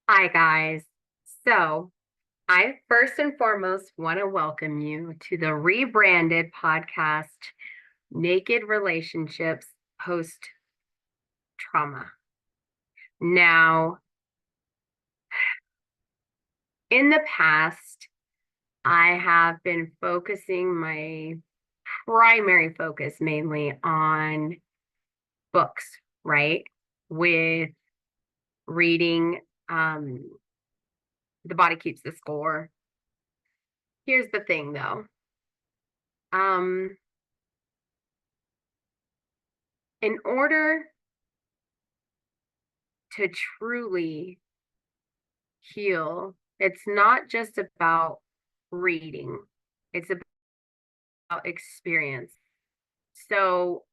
Hi, guys. So, I first and foremost want to welcome you to the rebranded podcast, Naked Relationships Post Trauma. Now, in the past, I have been focusing my primary focus mainly on books, right? With reading, um, The Body Keeps the Score. Here's the thing though. Um, in order to truly heal, it's not just about reading, it's about experience. So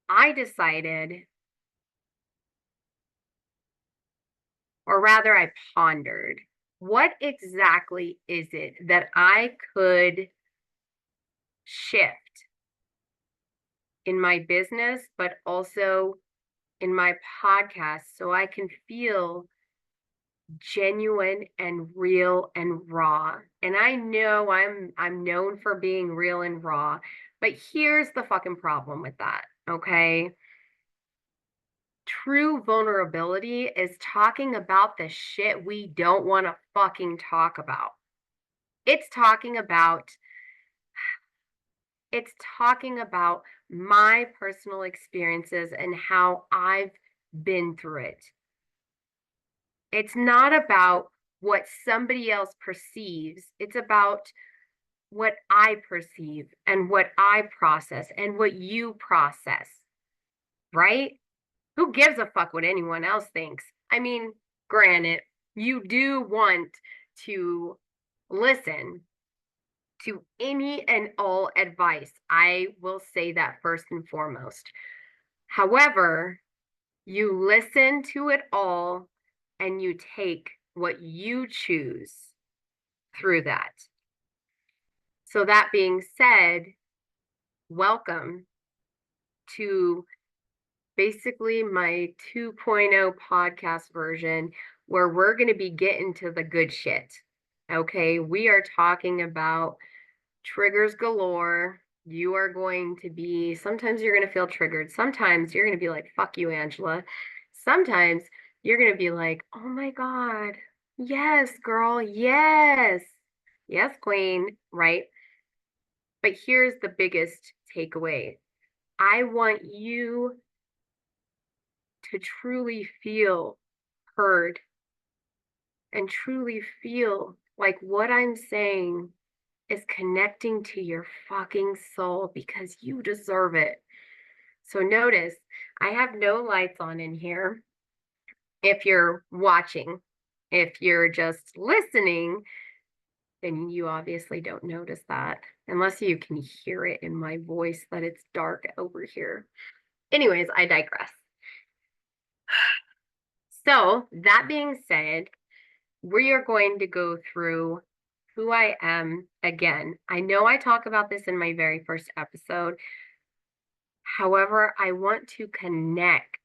I decided, or rather, I pondered, what exactly is it that I could shift in my business, but also in my podcast so I can feel genuine and real and raw. And I know I'm known for being real and raw, but here's the fucking problem with that, okay? True vulnerability is talking about the shit we don't want to fucking talk about. It's talking about it's talking about my personal experiences and how I've been through it. It's not about what somebody else perceives. It's about what I perceive and what I process and what you process, right? Who gives a fuck what anyone else thinks? I mean, granted, you do want to listen to any and all advice. I will say that first and foremost. However, you listen to it all and you take what you choose through that. So, that being said, welcome to basically my 2.0 podcast version where we're going to be getting to the good shit. Okay, we are talking about triggers galore. You are going to be, sometimes you're going to feel triggered. Sometimes you're going to be like, fuck you, Angela. Sometimes you're going to be like, oh my God, yes, girl, yes, yes, queen, right? But here's the biggest takeaway. I want you to truly feel heard and truly feel like what I'm saying is connecting to your fucking soul because you deserve it. So notice I have no lights on in here. If you're watching, if you're just listening, then you obviously don't notice that unless you can hear it in my voice that it's dark over here. Anyways, I digress. So, that being said, we are going to go through who I am again. I know I talk about this in my very first episode. However, I want to connect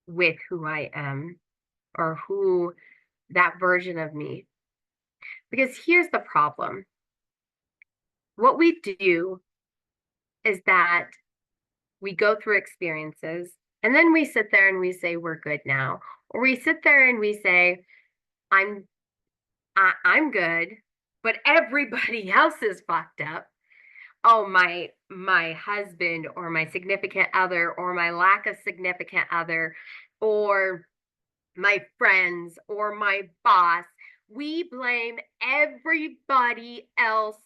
with who I am or who that version of me. Because here's the problem. What we do is that we go through experiences and then we sit there and we say we're good now. Or we sit there and we say I'm I'm good, but everybody else is fucked up. Oh, my husband or my significant other or my lack of significant other or my friends or my boss, we blame everybody else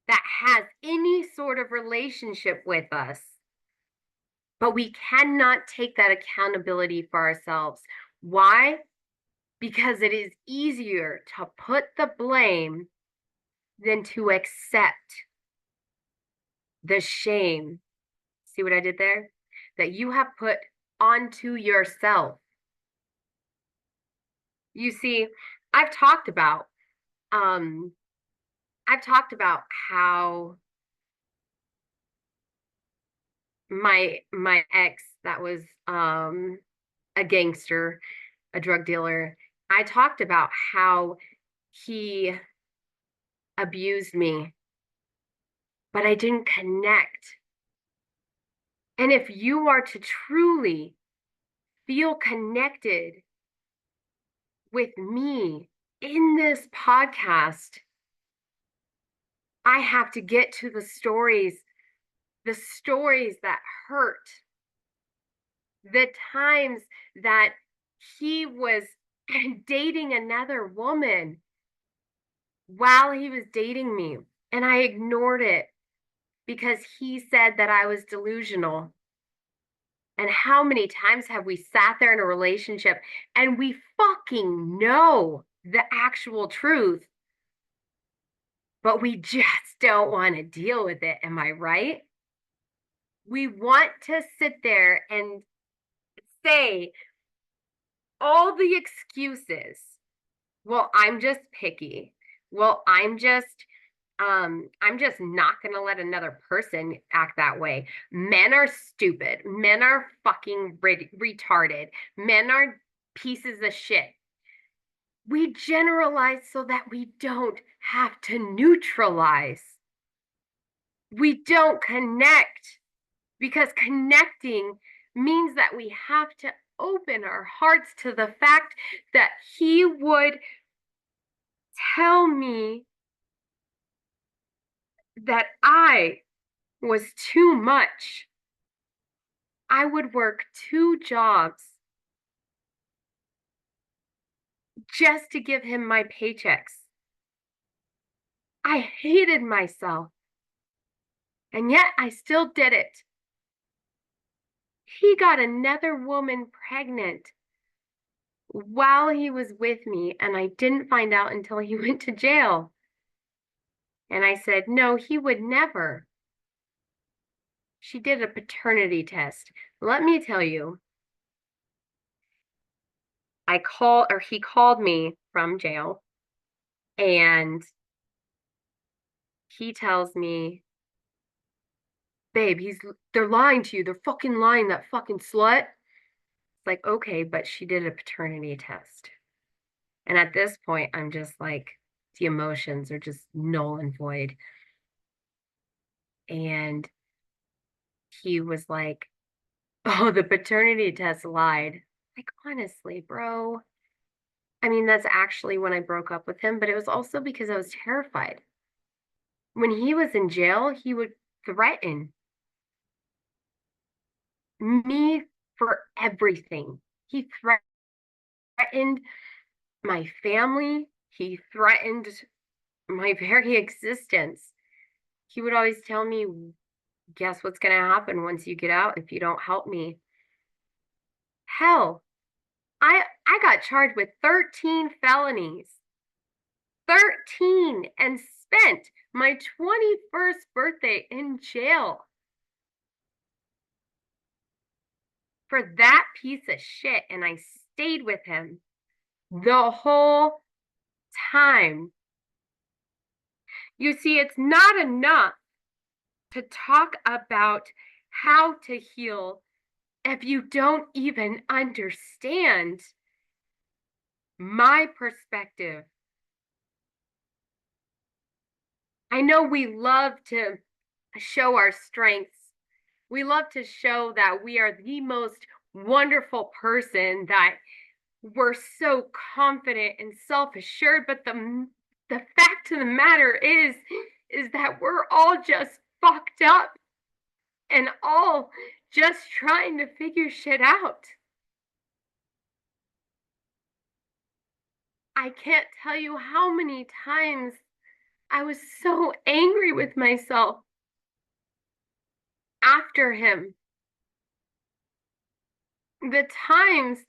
that has any sort of relationship with us, but we cannot take that accountability for ourselves. Why? Because it is easier to put the blame than to accept the shame. See what I did there? That you have put onto yourself. You see, I've talked about um I've talked about how my ex that was a gangster, a drug dealer, I talked about how he abused me, but I didn't connect. And if you are to truly feel connected with me in this podcast, I have to get to the stories that hurt, the times that he was dating another woman while he was dating me. And I ignored it because he said that I was delusional. And how many times have we sat there in a relationship and we fucking know the actual truth, but we just don't want to deal with it? Am I right? We want to sit there and say all the excuses. Well, I'm just picky. Well, I'm just not going to let another person act that way. Men are stupid. Men are fucking retarded. Men are pieces of shit. We generalize so that we don't have to neutralize. We don't connect because connecting means that we have to open our hearts to the fact that he would tell me that I was too much. I would work 2 jobs just to give him my paychecks. I hated myself, and yet I still did it. He got another woman pregnant while he was with me, and I didn't find out until he went to jail. And I said, no, he would never. She did a paternity test. Let me tell you, he called me from jail, and he tells me, babe, they're lying to you. They're fucking lying, that fucking slut. It's like, okay, but she did a paternity test. And at this point, I'm just like, the emotions are just null and void. And he was like, oh, the paternity test lied. Like, honestly, bro. I mean, that's actually when I broke up with him, but it was also because I was terrified. When he was in jail, he would threaten me for everything. He threatened my family. He threatened my very existence. He would always tell me, guess what's going to happen once you get out if you don't help me? Hell, I got charged with 13 felonies. 13, and spent my 21st birthday in jail for that piece of shit. And I stayed with him the whole time. You see, it's not enough to talk about how to heal if you don't even understand my perspective. I know we love to show our strengths. We love to show that we are the most wonderful person, that we're so confident and self-assured, but the fact of the matter is that we're all just fucked up and all just trying to figure shit out. I can't tell you how many times I was so angry with myself after him. The times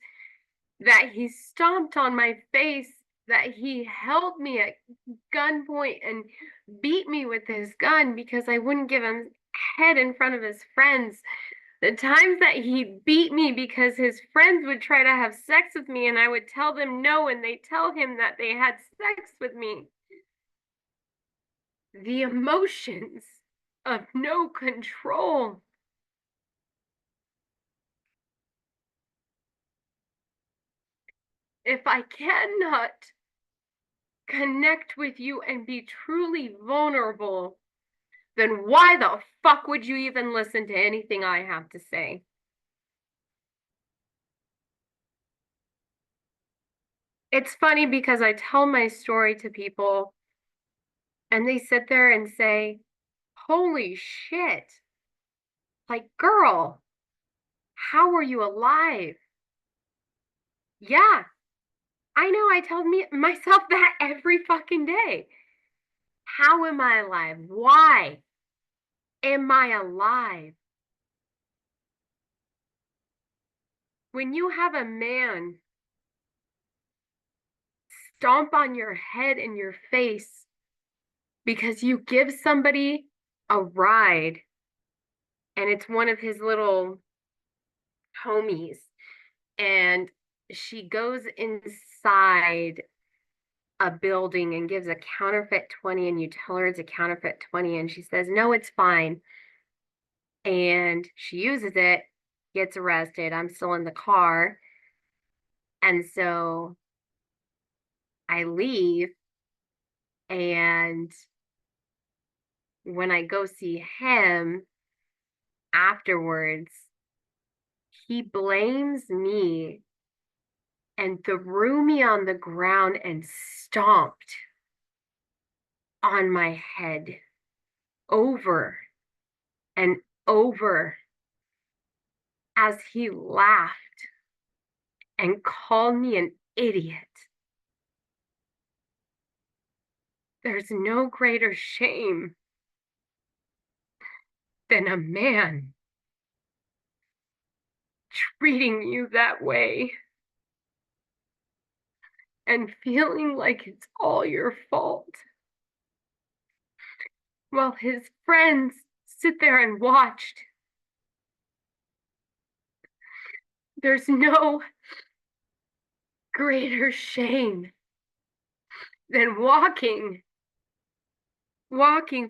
that he stomped on my face, that he held me at gunpoint and beat me with his gun because I wouldn't give him head in front of his friends. The times that he beat me because his friends would try to have sex with me and I would tell them no and they tell him that they had sex with me. The emotions of no control. If I cannot connect with you and be truly vulnerable, then why the fuck would you even listen to anything I have to say? It's funny because I tell my story to people and they sit there and say, holy shit, like, girl, how are you alive? Yeah, I know. I tell myself that every fucking day. How am I alive? Why am I alive? When you have a man stomp on your head and your face because you give somebody a ride and it's one of his little homies and she goes inside a building and gives a counterfeit 20 and you tell her it's a counterfeit 20 and she says no, it's fine, and she uses it, gets arrested. I'm still in the car, and so I leave, and when I go see him afterwards, he blames me and threw me on the ground and stomped on my head over and over as he laughed and called me an idiot. There's no greater shame than a man treating you that way and feeling like it's all your fault while his friends sit there and watched. There's no greater shame than walking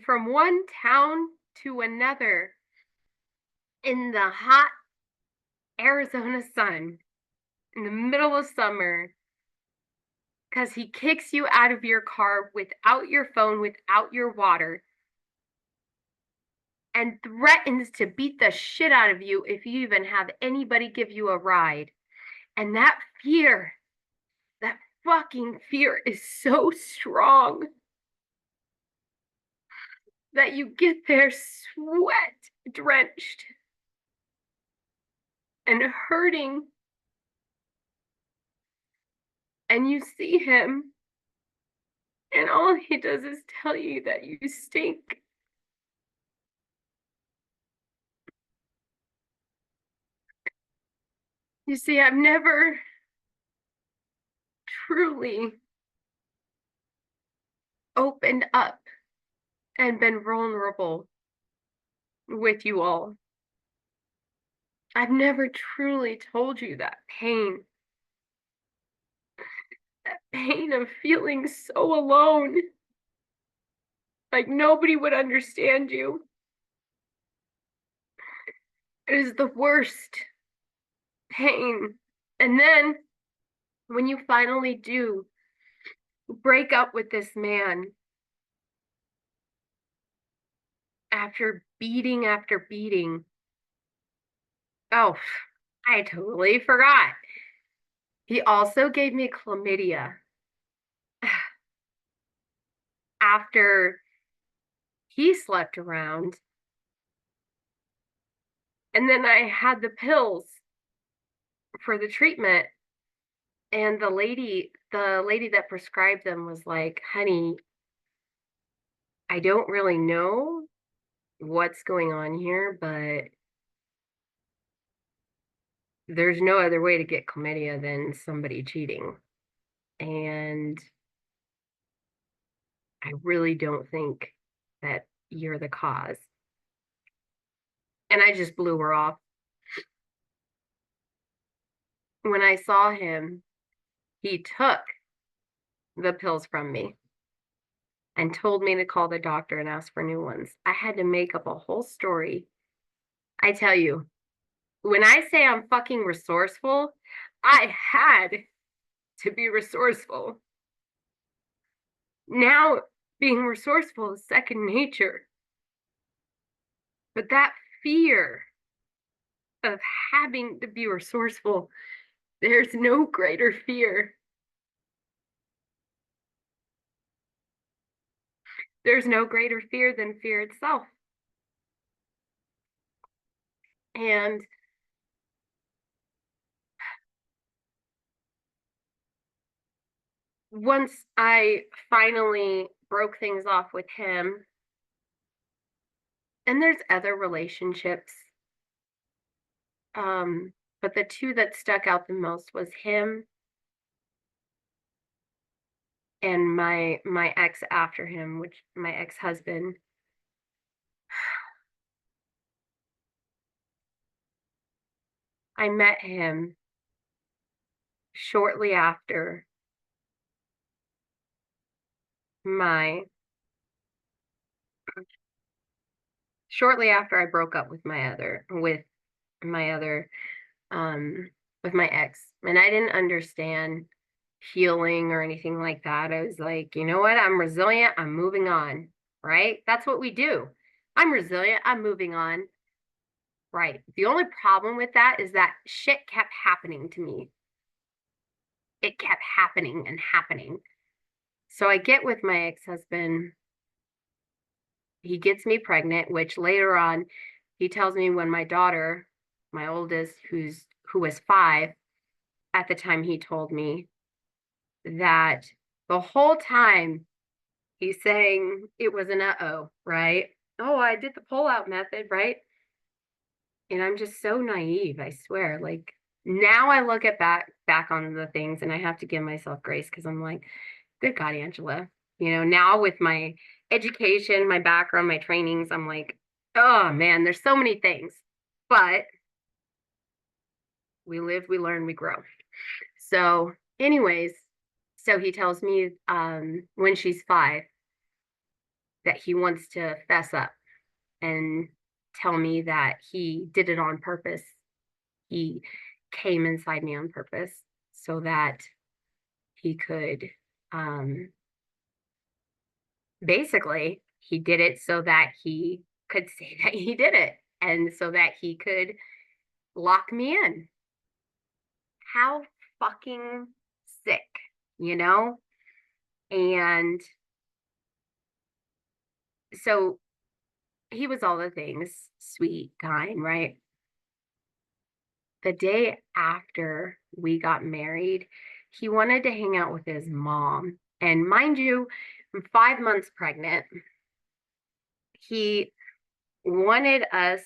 from one town to another in the hot Arizona sun in the middle of summer because he kicks you out of your car without your phone, without your water, and threatens to beat the shit out of you if you even have anybody give you a ride. And that fucking fear is so strong that you get there sweat drenched and hurting, and you see him, and all he does is tell you that you stink. You see, I've never truly opened up and been vulnerable with you all. I've never truly told you that pain of feeling so alone, like nobody would understand you. It is the worst pain. And then when you finally do break up with this man after beating, oh, I totally forgot. He also gave me chlamydia after he slept around. And then I had the pills for the treatment. And the lady that prescribed them was like, honey, I don't really know what's going on here, but there's no other way to get chlamydia than somebody cheating. And I really don't think that you're the cause. And I just blew her off. When I saw him, he took the pills from me and told me to call the doctor and ask for new ones. I had to make up a whole story. I tell you, when I say I'm fucking resourceful, I had to be resourceful. Now, being resourceful is second nature. But that fear of having to be resourceful, there's no greater fear. There's no greater fear than fear itself. And once I finally broke things off with him, and there's other relationships, but the two that stuck out the most was him and my ex after him, which my ex-husband. I met him shortly after my shortly after I broke up with my other with my ex. And I didn't understand healing or anything like that. I was like, you know what? I'm resilient. I'm moving on. Right? That's what we do. I'm resilient. I'm moving on. Right. The only problem with that is that shit kept happening to me. It kept happening and happening. So I get with my ex-husband. He gets me pregnant, which later on he tells me when my daughter, my oldest, who was 5 at the time, he told me that the whole time he's saying it was an uh-oh, right? Oh, I did the pull-out method, right? And I'm just so naive, I swear. Like now I look at back on the things and I have to give myself grace because I'm like, good God, Angela. Now with my education, my background, my trainings, I'm like, oh man, there's so many things. But we live, we learn, we grow. So, anyways, so he tells me when she's 5 that he wants to fess up and tell me that he did it on purpose. He came inside me on purpose so that he could basically he did it so that he could say that he did it and so that he could lock me in. How fucking sick, you know? And so he was all the things, sweet, kind, right? The day after we got married, he wanted to hang out with his mom. And mind you, I'm 5 months pregnant. He wanted us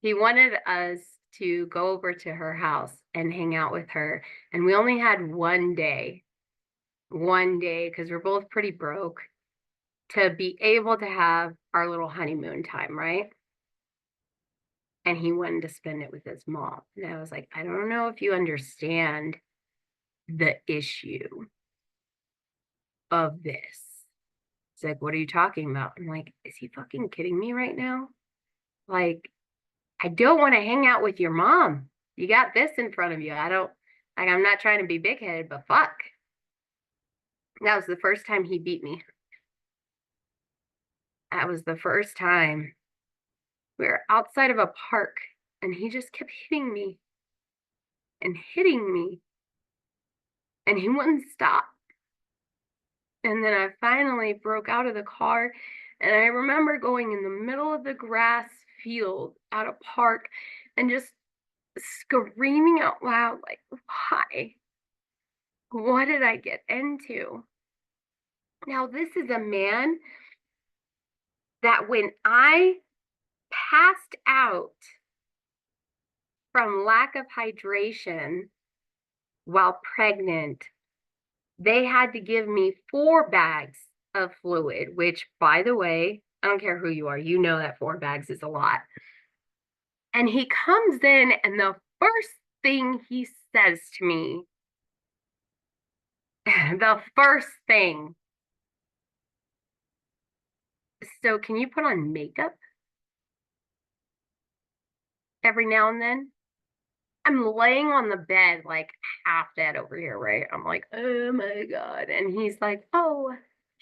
he wanted us to go over to her house and hang out with her. And we only had one day, because we're both pretty broke, to be able to have our little honeymoon time, right? And he wanted to spend it with his mom. And I was like, I don't know if you understand the issue of this. He's like, what are you talking about? I'm like, is he fucking kidding me right now? Like, I don't want to hang out with your mom. You got this in front of you. I'm not trying to be big headed, but fuck. That was the first time he beat me. That was the first time we were outside of a park and he just kept hitting me and hitting me and he wouldn't stop. And then I finally broke out of the car and I remember going in the middle of the grass field at a park and just screaming out loud, like, why? What did I get into? Now, this is a man that when I passed out from lack of hydration while pregnant, they had to give me 4 bags of fluid, which, by the way, I don't care who you are, you know that 4 bags is a lot. And he comes in, and the first thing he says to me, the first thing, so can you put on makeup every now and then? I'm laying on the bed, like half dead over here, right? I'm like, oh my God. And he's like, oh,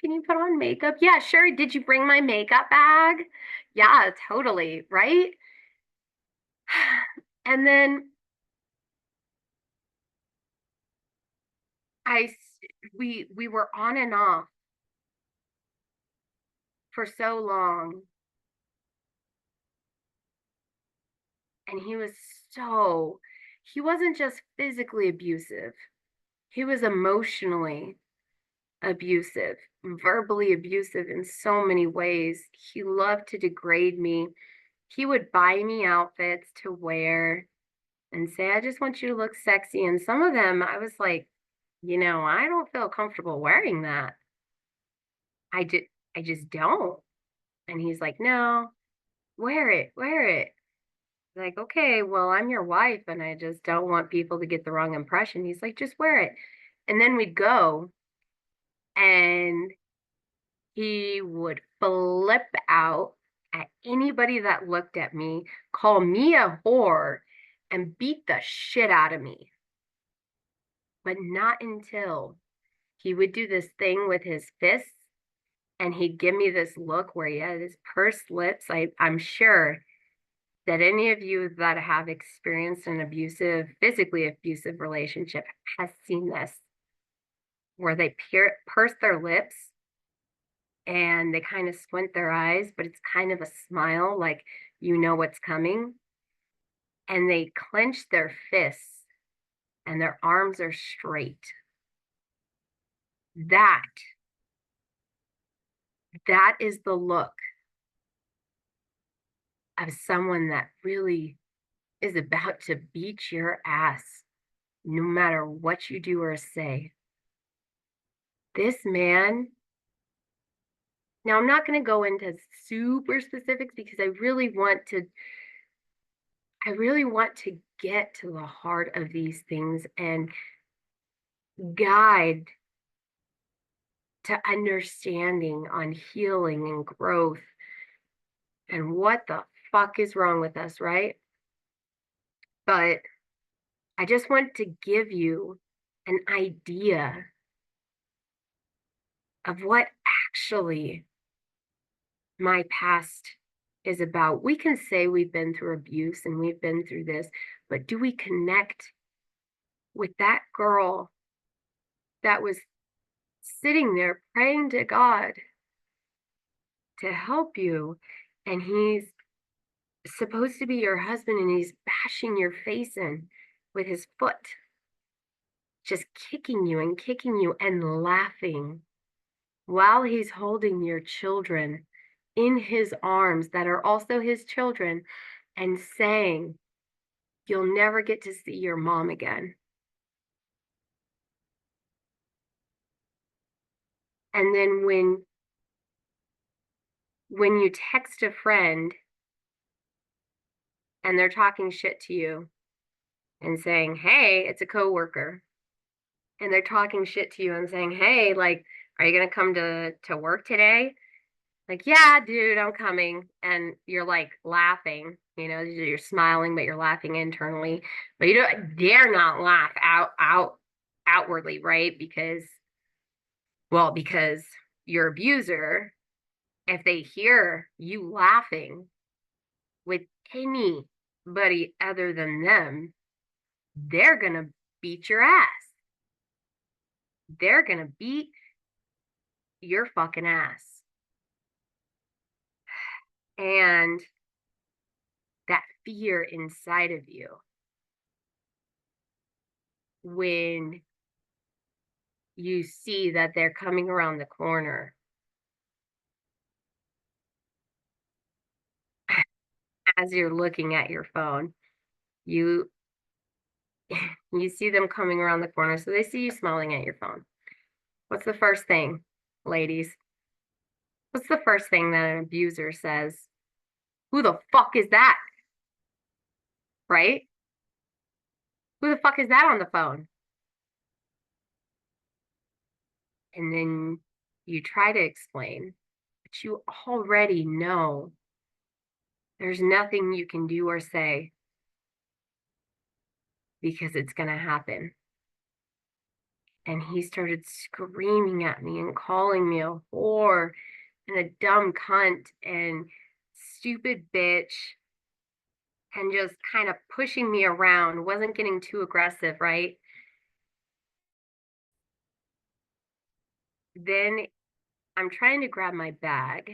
can you put on makeup? Yeah, sure. Did you bring my makeup bag? Yeah, totally. Right. And then I, we were on and off for so long. And he wasn't just physically abusive. He was emotionally abusive, verbally abusive in so many ways. He loved to degrade me. He would buy me outfits to wear and say, I just want you to look sexy. And some of them, I was like, I don't feel comfortable wearing that. I did, I just don't. And he's like, no, wear it, wear it. Like, okay, well, I'm your wife and I just don't want people to get the wrong impression. He's like, just wear it. And then we'd go and he would flip out at anybody that looked at me, call me a whore, and beat the shit out of me. But not until he would do this thing with his fists and he'd give me this look where he had his pursed lips. I'm sure that any of you that have experienced an abusive, physically abusive relationship has seen this, where they purse their lips and they kind of squint their eyes, but it's kind of a smile, like you know what's coming. And they clench their fists and their arms are straight. That, that is the look of someone that really is about to beat your ass, no matter what you do or say. This man, now I'm not going to go into super specifics because I really want to get to the heart of these things and guide to understanding on healing and growth and what the fuck is wrong with us, right? But I just want to give you an idea of what actually my past is about. We can say we've been through abuse and we've been through this, but do we connect with that girl that was sitting there praying to God to help you? And he's supposed to be your husband and he's bashing your face in with his foot, just kicking you and laughing while he's holding your children in his arms that are also his children and saying, you'll never get to see your mom again. And then when you text a friend and they're talking shit to you and saying, hey, it's a coworker, and they're talking shit to you and saying, hey, like, are you gonna come to work today? Like, yeah, dude, I'm coming. And you're like laughing, you're smiling, but you're laughing internally. But you don't dare not laugh outwardly, right? Because your abuser, if they hear you laughing with anybody other than them, they're gonna beat your ass. They're gonna beat your fucking ass. And that fear inside of you when you see that they're coming around the corner as you're looking at your phone, you you see them coming around the corner, so they see you smiling at your phone. What's the first thing, ladies? What's the first thing that an abuser says? Who the fuck is that? Right? Who the fuck is that on the phone? And then you try to explain, but you already know there's nothing you can do or say because it's going to happen. And he started screaming at me and calling me a whore and a dumb cunt and stupid bitch and just kind of pushing me around, wasn't getting too aggressive, right? Then I'm trying to grab my bag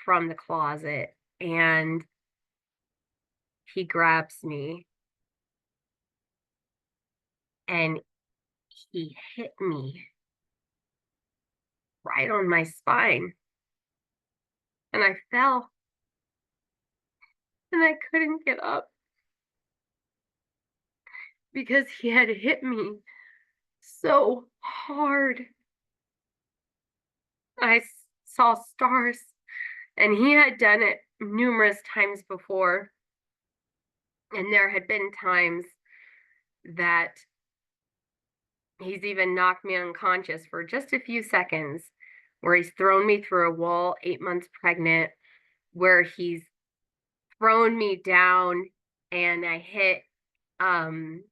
from the closet and he grabs me and he hit me right on my spine. And I fell and I couldn't get up because he had hit me so hard. I saw stars, and he had done it numerous times before. And there had been times that he's even knocked me unconscious for just a few seconds, where he's thrown me through a wall 8 months pregnant, where he's thrown me down and I hit um,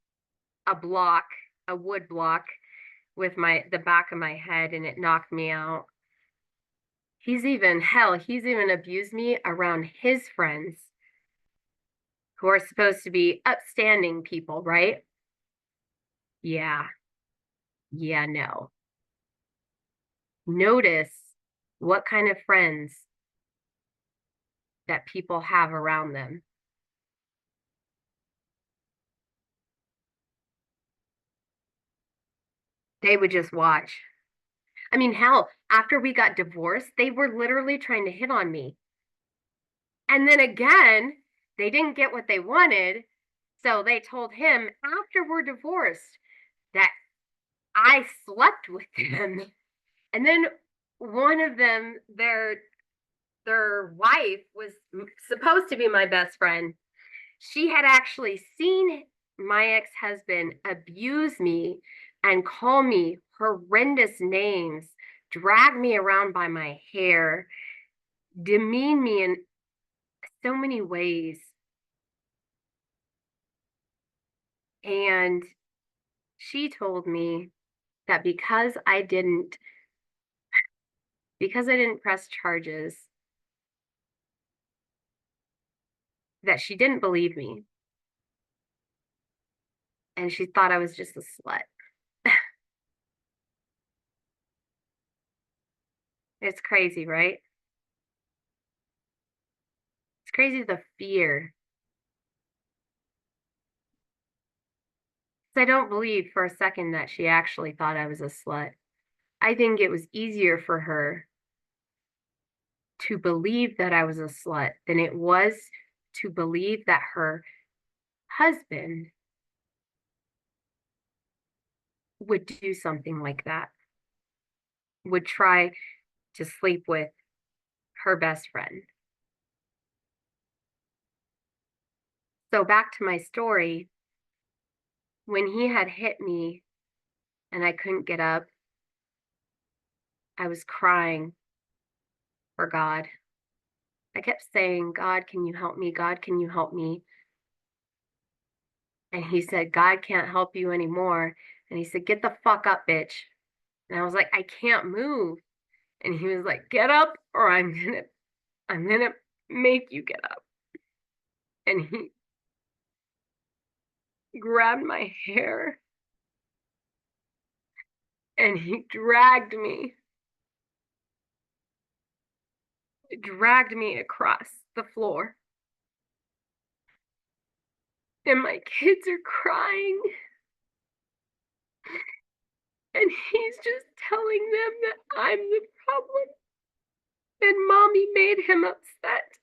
a block, a wood block with the back of my head and it knocked me out. He's even abused me around his friends who are supposed to be upstanding people, right? Yeah. Yeah, no. Notice what kind of friends that people have around them. They would just watch. I mean, hell, after we got divorced, they were literally trying to hit on me. And then again, they didn't get what they wanted. So they told him after we're divorced that I slept with them. And then one of them, their wife was supposed to be my best friend. She had actually seen my ex-husband abuse me and call me horrendous names, drag me around by my hair, demean me in so many ways. And she told me that because I didn't press charges, that she didn't believe me and she thought I was just a slut. It's crazy, right? It's crazy the fear. I don't believe for a second that she actually thought I was a slut. I think it was easier for her to believe that I was a slut than it was to believe that her husband would do something like that, would try to sleep with her best friend. So back to my story, when he had hit me and I couldn't get up, I was crying for God. I kept saying, God, can you help me? God, can you help me? And he said, God can't help you anymore. And he said, get the fuck up, bitch. And I was like, I can't move. And he was like, get up or I'm gonna make you get up. And he grabbed my hair and he dragged me across the floor. And my kids are crying. And he's just telling them that I'm the problem. And mommy made him upset.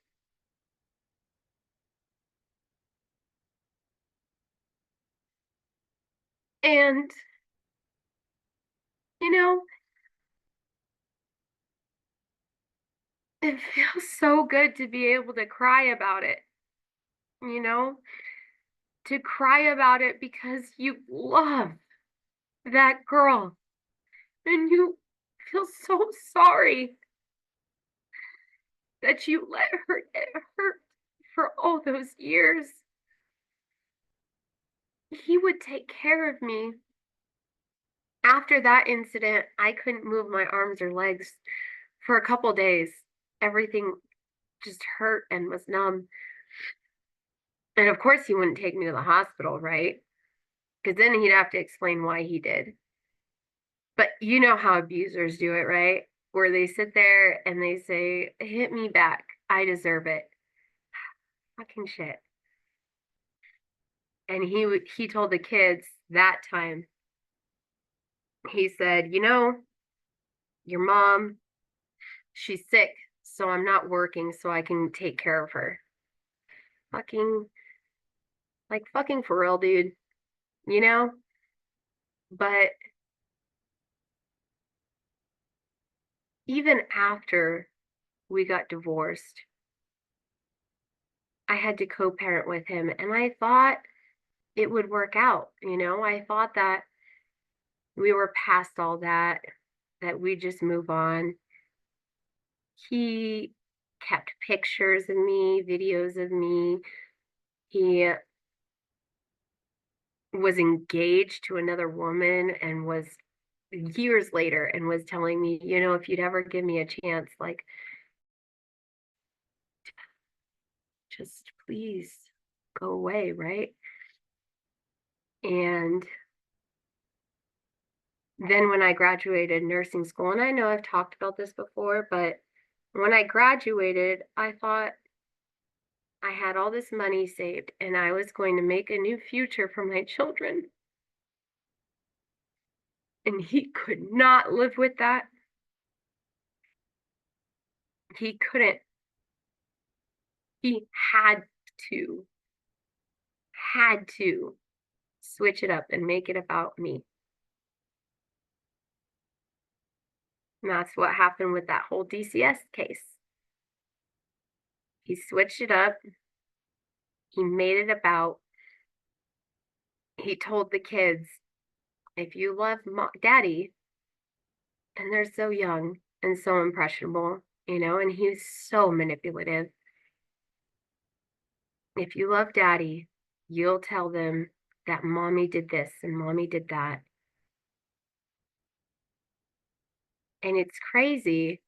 And, you know, it feels so good to be able to cry about it, you know, to cry about it because you love that girl and you feel so sorry that you let her get hurt for all those years. he would take care of me. After that incident, I couldn't move my arms or legs for a couple days. Everything just hurt and was numb. And of course, he wouldn't take me to the hospital, right? Because then he'd have to explain why he did. But you know how abusers do it, right? Where they sit there and they say, hit me back. I deserve it. Fucking shit. And he told the kids that time, he said, your mom, she's sick, so I'm not working so I can take care of her. Fucking, like, fucking for real, dude, you know? But even after we got divorced, I had to co-parent with him, and I thought it would work out. I thought that we were past all that, that we just move on. He kept pictures of me, videos of me. He was engaged to another woman and was years later and was telling me, if you'd ever give me a chance, like, just please go away, right? And then when I graduated nursing school, and I know I've talked about this before, but when I graduated, I thought I had all this money saved and I was going to make a new future for my children. And he could not live with that. He couldn't. He to, had to switch it up and make it about me. And that's what happened with that whole DCS case. He switched it up. He made it about, he told the kids, if you love daddy, and they're so young and so impressionable, and he's so manipulative. If you love daddy, you'll tell them that mommy did this and mommy did that. And it's crazy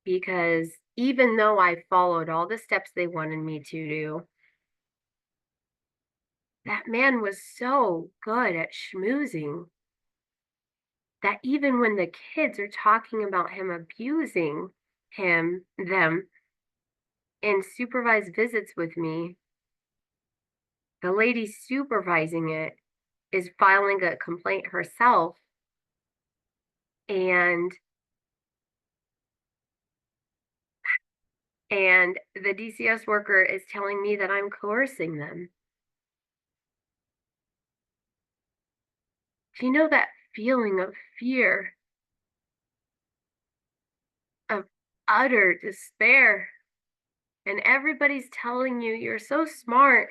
because even though I followed all the steps they wanted me to do, that man was so good at schmoozing that even when the kids are talking about him abusing them in supervised visits with me, the lady supervising it is filing a complaint herself, and the DCS worker is telling me that I'm coercing them. Do you know that feeling of fear, of utter despair? And everybody's telling you, you're so smart,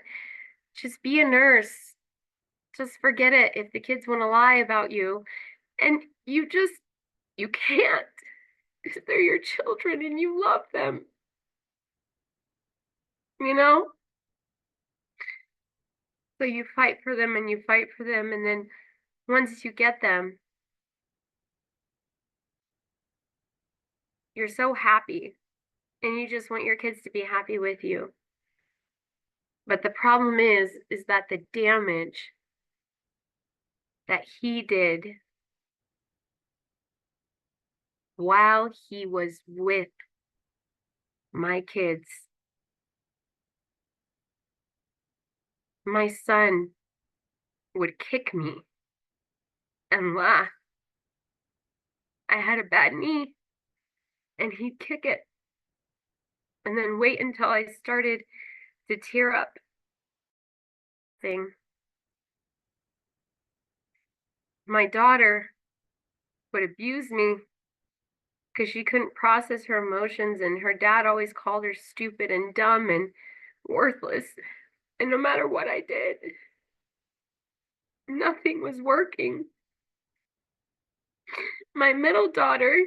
just be a nurse, just forget it if the kids want to lie about you. And you can't, because they're your children and you love them, you know? So you fight for them and you fight for them. And then once you get them, you're so happy and you just want your kids to be happy with you. But the problem is that the damage that he did while he was with my kids, my son would kick me and laugh. I had a bad knee and he'd kick it and then wait until I started to tear up. Thing. My daughter would abuse me because she couldn't process her emotions, and her dad always called her stupid and dumb and worthless. And no matter what I did, nothing was working. My middle daughter,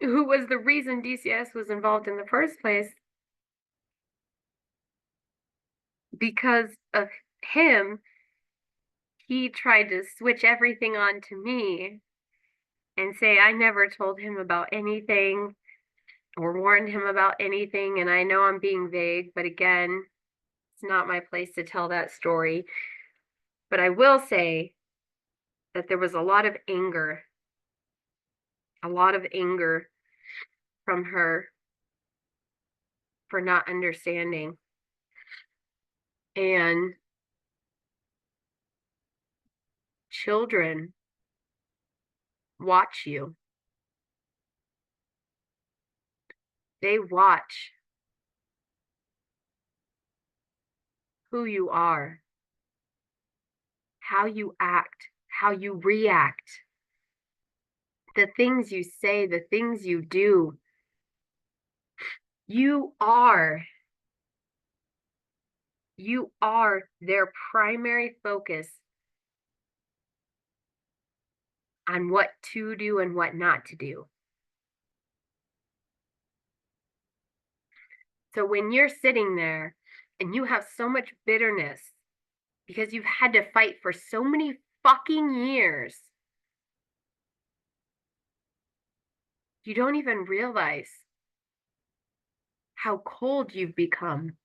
who was the reason DCS was involved in the first place, because of he tried to switch everything on to me and say I never told him about anything or warned him about anything. And I know I'm being vague, but again, it's not my place to tell that story. But I will say that there was a lot of anger from her for not understanding. And children watch you. They watch who you are, how you act, how you react, the things you say, the things you do. You are their primary focus on what to do and what not to do. So when you're sitting there and you have so much bitterness because you've had to fight for so many fucking years, you don't even realize how cold you've become,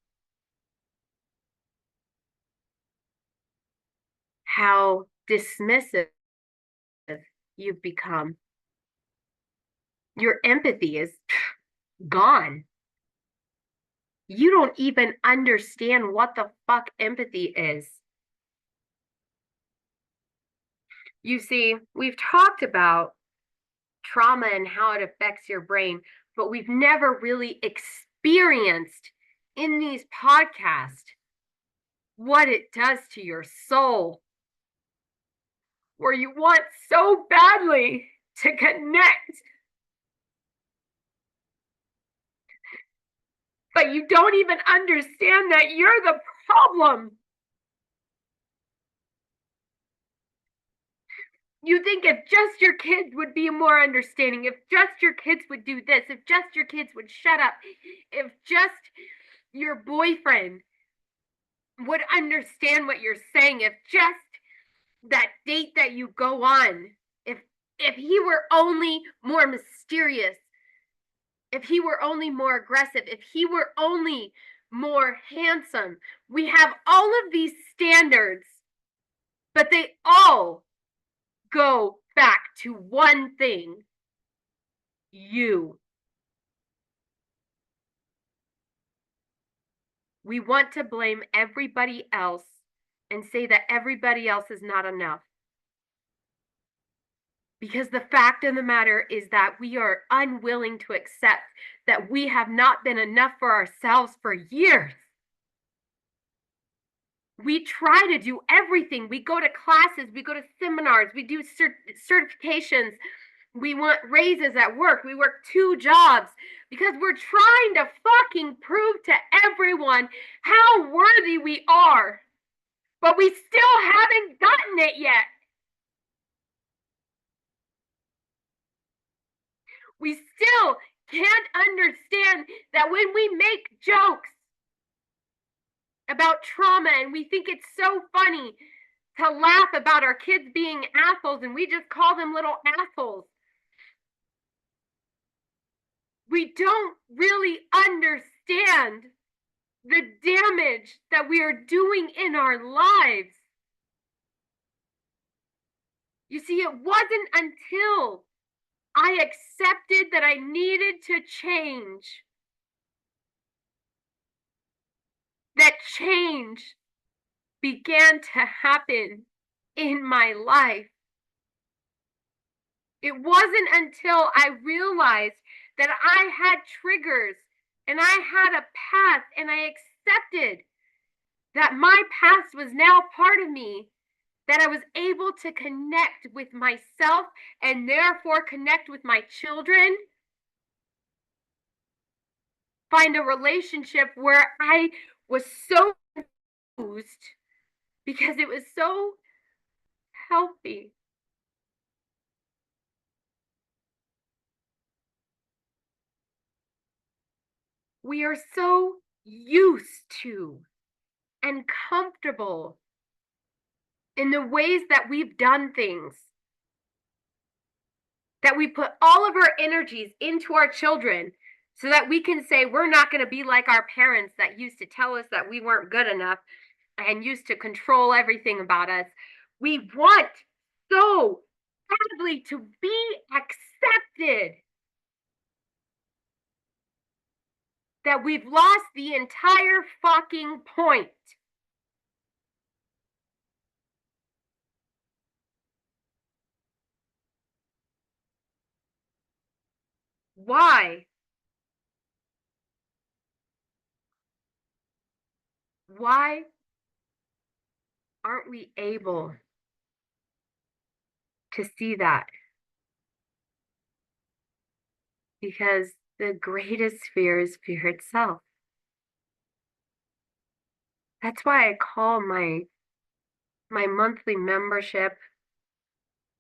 how dismissive you've become. Your empathy is gone. You don't even understand what the fuck empathy is. You see, we've talked about trauma and how it affects your brain, but we've never really experienced in these podcasts what it does to your soul, where you want so badly to connect, but you don't even understand that you're the problem. You think if just your kids would be more understanding, if just your kids would do this, if just your kids would shut up, if just your boyfriend would understand what you're saying, if just that date that you go on, if he were only more mysterious, if he were only more aggressive, if he were only more handsome. We have all of these standards, but they all go back to one thing: you. We want to blame everybody else and say that everybody else is not enough. Because the fact of the matter is that we are unwilling to accept that we have not been enough for ourselves for years. We try to do everything. We go to classes, we go to seminars, we do certifications. We want raises at work. We work 2 jobs because we're trying to fucking prove to everyone how worthy we are. But we still haven't gotten it yet. We still can't understand that when we make jokes about trauma and we think it's so funny to laugh about our kids being assholes and we just call them little assholes, we don't really understand the damage that we are doing in our lives. You see, it wasn't until I accepted that I needed to change that change began to happen in my life. It wasn't until I realized that I had triggers and I had a past and I accepted that my past was now part of me, that I was able to connect with myself and therefore connect with my children, find a relationship where I was so confused because it was so healthy. We are so used to and comfortable in the ways that we've done things, that we put all of our energies into our children so that we can say we're not going to be like our parents that used to tell us that we weren't good enough and used to control everything about us. We want so badly to be accepted that we've lost the entire fucking point. Why? Why aren't we able to see that? Because the greatest fear is fear itself. That's why I call my monthly membership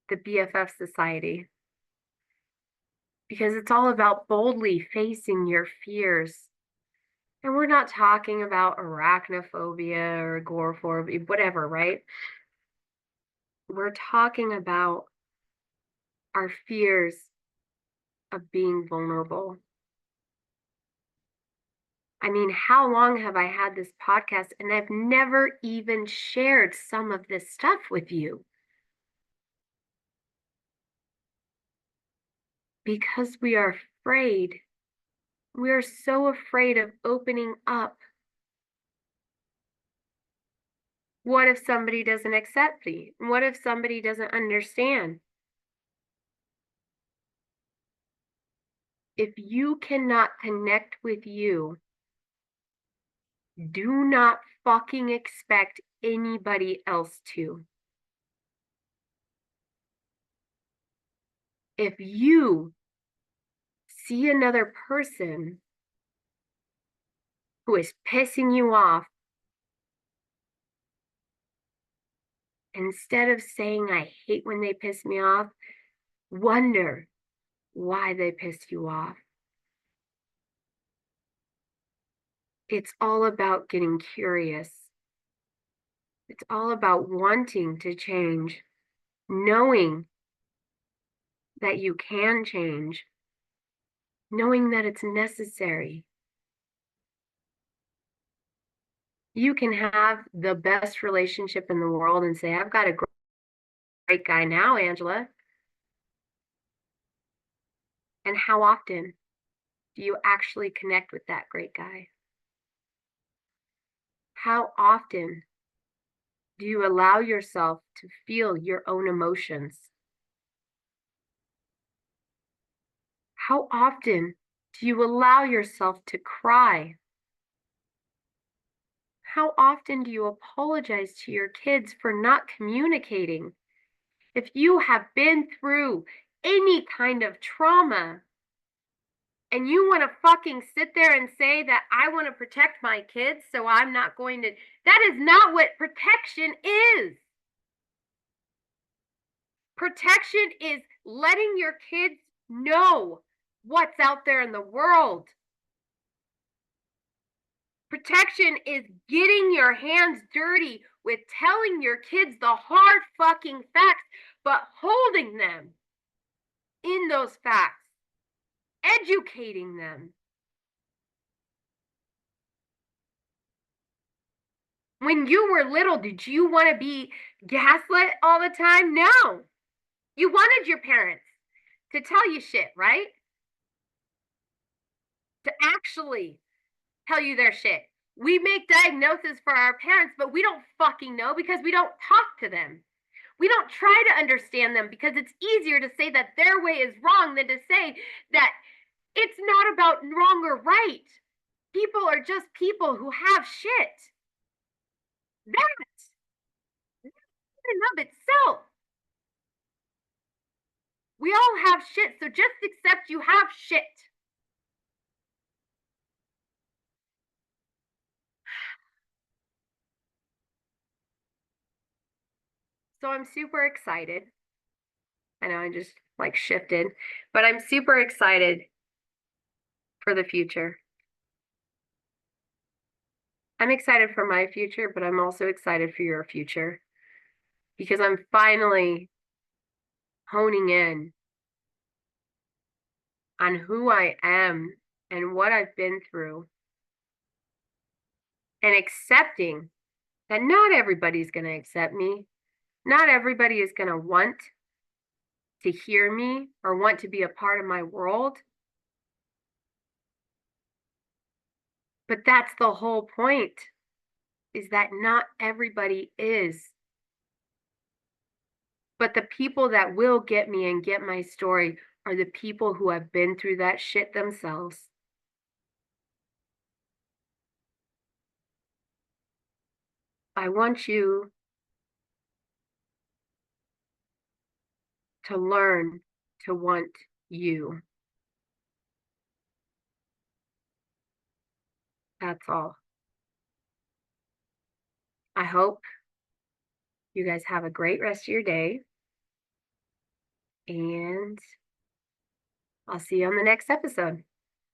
the BFF Society, because it's all about boldly facing your fears. And we're not talking about arachnophobia or agoraphobia, whatever, right? We're talking about our fears of being vulnerable. I mean, how long have I had this podcast and I've never even shared some of this stuff with you? Because we are afraid. We are so afraid of opening up. What if somebody doesn't accept me? What if somebody doesn't understand? If you cannot connect with you, do not fucking expect anybody else to. If you see another person who is pissing you off, instead of saying, I hate when they piss me off, wonder why they pissed you off. It's all about getting curious. It's all about wanting to change, knowing that you can change, knowing that it's necessary. You can have the best relationship in the world and say, I've got a great guy now, Angela. And how often do you actually connect with that great guy? How often do you allow yourself to feel your own emotions? How often do you allow yourself to cry? How often do you apologize to your kids for not communicating? If you have been through any kind of trauma and you want to fucking sit there and say that I want to protect my kids, so I'm not going to, that is not what protection is. Protection is letting your kids know what's out there in the world. Protection is getting your hands dirty with telling your kids the hard fucking facts, but holding them in those facts, educating them. When you were little, did you want to be gaslit all the time? No. You wanted your parents to tell you shit, right? To actually tell you their shit. We make diagnoses for our parents, but we don't fucking know because we don't talk to them. We don't try to understand them because it's easier to say that their way is wrong than to say that it's not about wrong or right. People are just people who have shit. That in and of itself. We all have shit, so just accept you have shit. So I'm super excited. I know I just like shifted, but I'm super excited for the future. I'm excited for my future, but I'm also excited for your future. because I'm finally honing in on who I am and what I've been through and accepting that not everybody's going to accept me. Not everybody is going to want to hear me or want to be a part of my world. But that's the whole point, is that not everybody is. But the people that will get me and get my story are the people who have been through that shit themselves. I want you to learn to want you. That's all. I hope you guys have a great rest of your day, and I'll see you on the next episode.